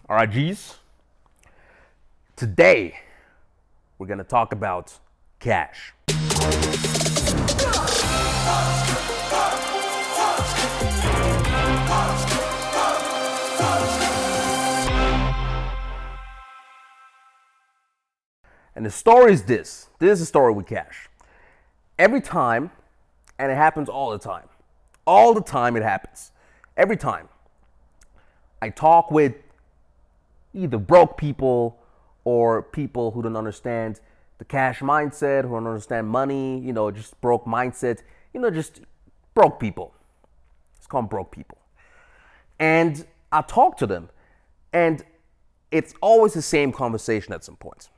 All right, G's. Today, we're going to talk about cash. And the story is this. This is the story with cash. Every time, and it happens all the time. All the time it happens. Every time. I talk with either broke people or people who don't understand the cash mindset, who don't understand money, just broke mindset, just broke people. It's called broke people. And I talk to them, and it's always the same conversation at some point.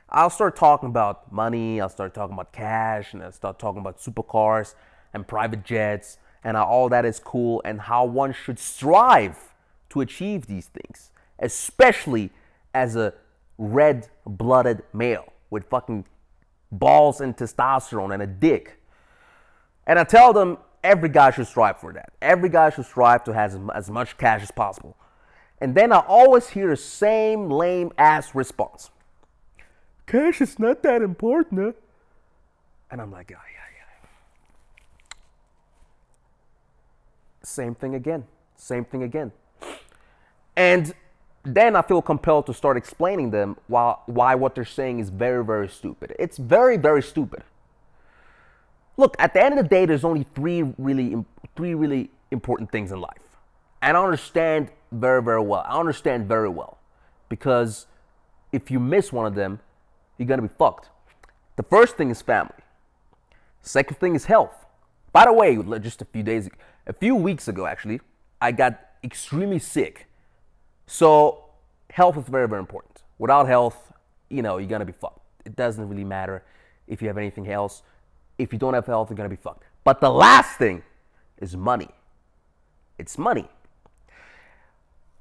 I'll start talking about money, I'll start talking about cash, and I'll start talking about supercars and private jets, and how all that is cool, and how one should strive to achieve these things, especially as a red-blooded male with fucking balls and testosterone and a dick. And I tell them every guy should strive for that. Every guy should strive to have as much cash as possible. And then I always hear the same lame-ass response. Cash is not that important, huh? And I'm like, yeah. Same thing again. And then I feel compelled to start explaining them why what they're saying is very, very stupid. It's very, very stupid. Look, at the end of the day, there's only three really important things in life. And I understand very, very well. Because if you miss one of them, you're going to be fucked. The first thing is family. Second thing is health. By the way, just a few weeks ago actually, I got extremely sick. So health is very, very important. Without health, you're going to be fucked. It doesn't really matter if you have anything else. If you don't have health, you're going to be fucked. But the last thing is money. It's money.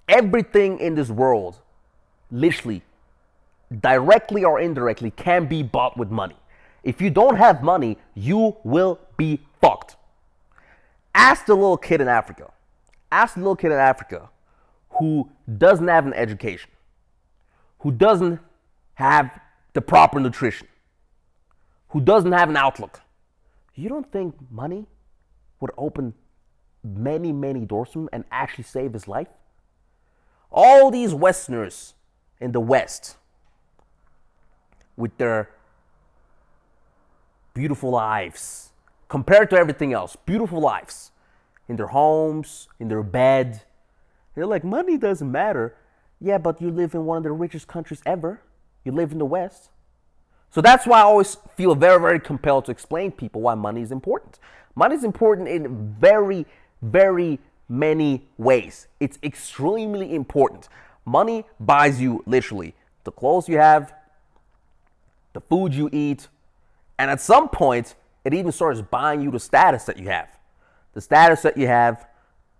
Everything in this world, literally, directly or indirectly, can be bought with money. If you don't have money, you will be fucked. Ask the little kid in Africa. Who doesn't have an education, who doesn't have the proper nutrition, who doesn't have an outlook. You don't think money would open many, many doors for him and actually save his life? All these Westerners in the West, with their beautiful lives, compared to everything else, beautiful lives, in their homes, in their bed, they're like, money doesn't matter. Yeah, but you live in one of the richest countries ever. You live in the West. So that's why I always feel very, very compelled to explain to people why money is important. Money is important in very, very many ways. It's extremely important. Money buys you literally the clothes you have, the food you eat, and at some point, it even starts buying you the status that you have. The status that you have,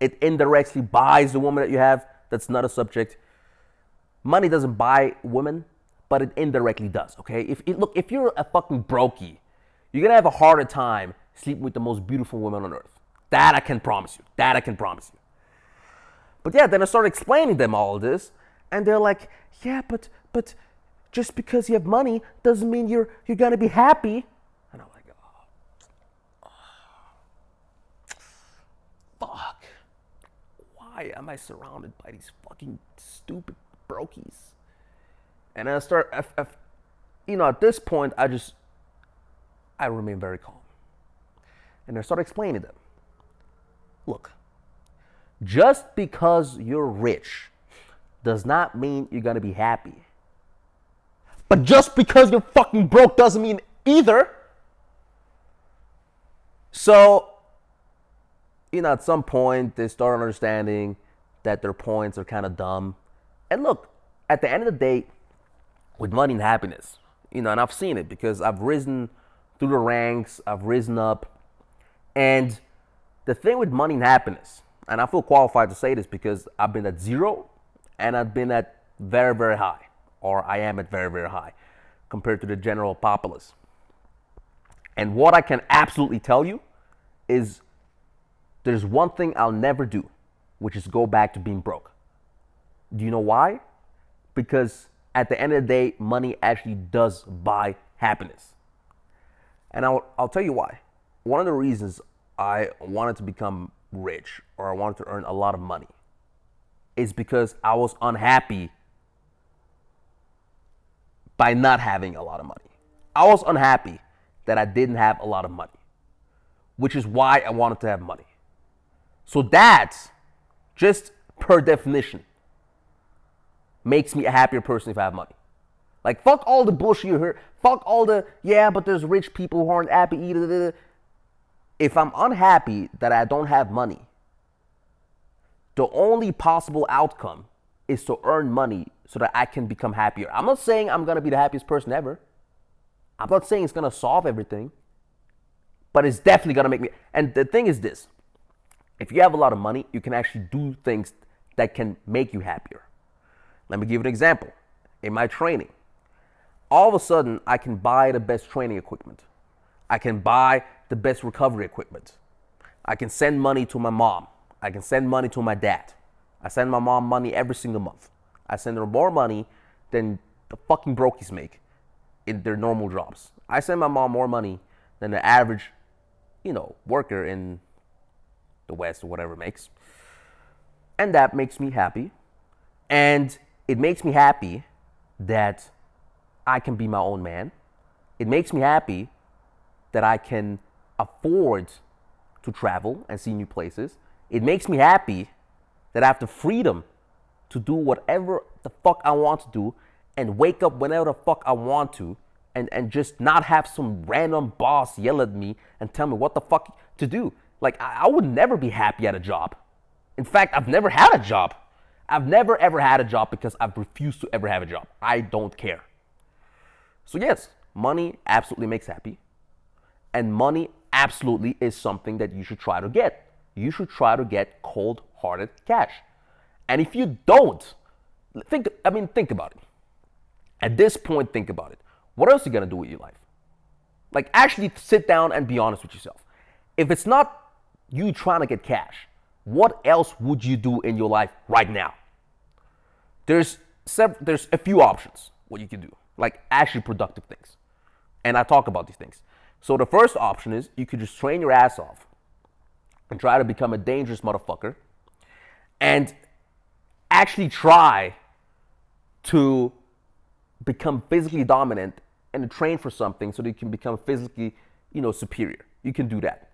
it indirectly buys the woman that you have. That's not a subject. Money doesn't buy women, but it indirectly does, okay? If you're a fucking brokey, you're gonna have a harder time sleeping with the most beautiful woman on earth. That I can promise you. But yeah, then I started explaining them all of this, and they're like, yeah, but just because you have money doesn't mean you're gonna be happy. And I'm like, fuck. Why am I surrounded by these fucking stupid brokies? And I start, at this point, I remain very calm. And I start explaining to them, look, just because you're rich does not mean you're gonna be happy. But just because you're fucking broke doesn't mean either. So, at some point, they start understanding that their points are kind of dumb. And look, at the end of the day, with money and happiness, and I've seen it because I've risen through the ranks, I've risen up. And the thing with money and happiness, and I feel qualified to say this because I've been at zero and I've been at very, very high, or I am at very, very high compared to the general populace. And what I can absolutely tell you is there's one thing I'll never do, which is go back to being broke. Do you know why? Because at the end of the day, money actually does buy happiness. And I'll tell you why. One of the reasons I wanted to become rich or I wanted to earn a lot of money is because I was unhappy by not having a lot of money. I was unhappy that I didn't have a lot of money, which is why I wanted to have money. So that, just per definition, makes me a happier person if I have money. Like, fuck all the bullshit you heard. Fuck all the, yeah, but there's rich people who aren't happy either. If I'm unhappy that I don't have money, the only possible outcome is to earn money so that I can become happier. I'm not saying I'm going to be the happiest person ever. I'm not saying it's going to solve everything, but it's definitely going to make me. And the thing is this: if you have a lot of money, you can actually do things that can make you happier. Let me give you an example. In my training, all of a sudden, I can buy the best training equipment. I can buy the best recovery equipment. I can send money to my mom. I can send money to my dad. I send my mom money every single month. I send her more money than the fucking brokies make in their normal jobs. I send my mom more money than the average, worker in the West or whatever makes. And that makes me happy. And it makes me happy that I can be my own man. It makes me happy that I can afford to travel and see new places. It makes me happy that I have the freedom to do whatever the fuck I want to do and wake up whenever the fuck I want to and just not have some random boss yell at me and tell me what the fuck to do. Like, I would never be happy at a job. In fact, I've never had a job. I've never ever had a job because I've refused to ever have a job. I don't care. So yes, money absolutely makes happy. And money absolutely is something that you should try to get. You should try to get cold-hearted cash. And if you don't, think about it. At this point, think about it. What else are you going to do with your life? Like, actually sit down and be honest with yourself. If it's not you trying to get cash, what else would you do in your life right now? There's a few options what you can do, like actually productive things. And I talk about these things. So the first option is you could just train your ass off and try to become a dangerous motherfucker and actually try to become physically dominant and train for something so that you can become physically, superior. You can do that.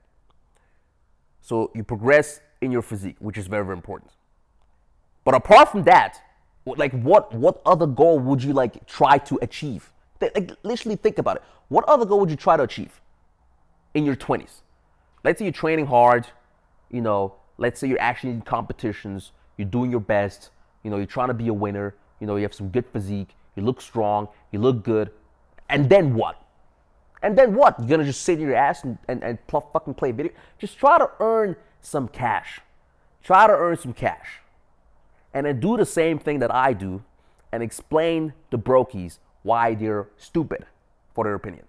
So you progress in your physique, which is very, very important. But apart from that, like what other goal would you try to achieve? Literally think about it. What other goal would you try to achieve in your 20s? Let's say you're training hard, let's say you're actually in competitions, you're doing your best, you're trying to be a winner, you have some good physique, you look strong, you look good, and then what? And then what? You're gonna just sit in your ass and fucking play video? Just try to earn some cash. Try to earn some cash. And then do the same thing that I do and explain to brokies why they're stupid for their opinion.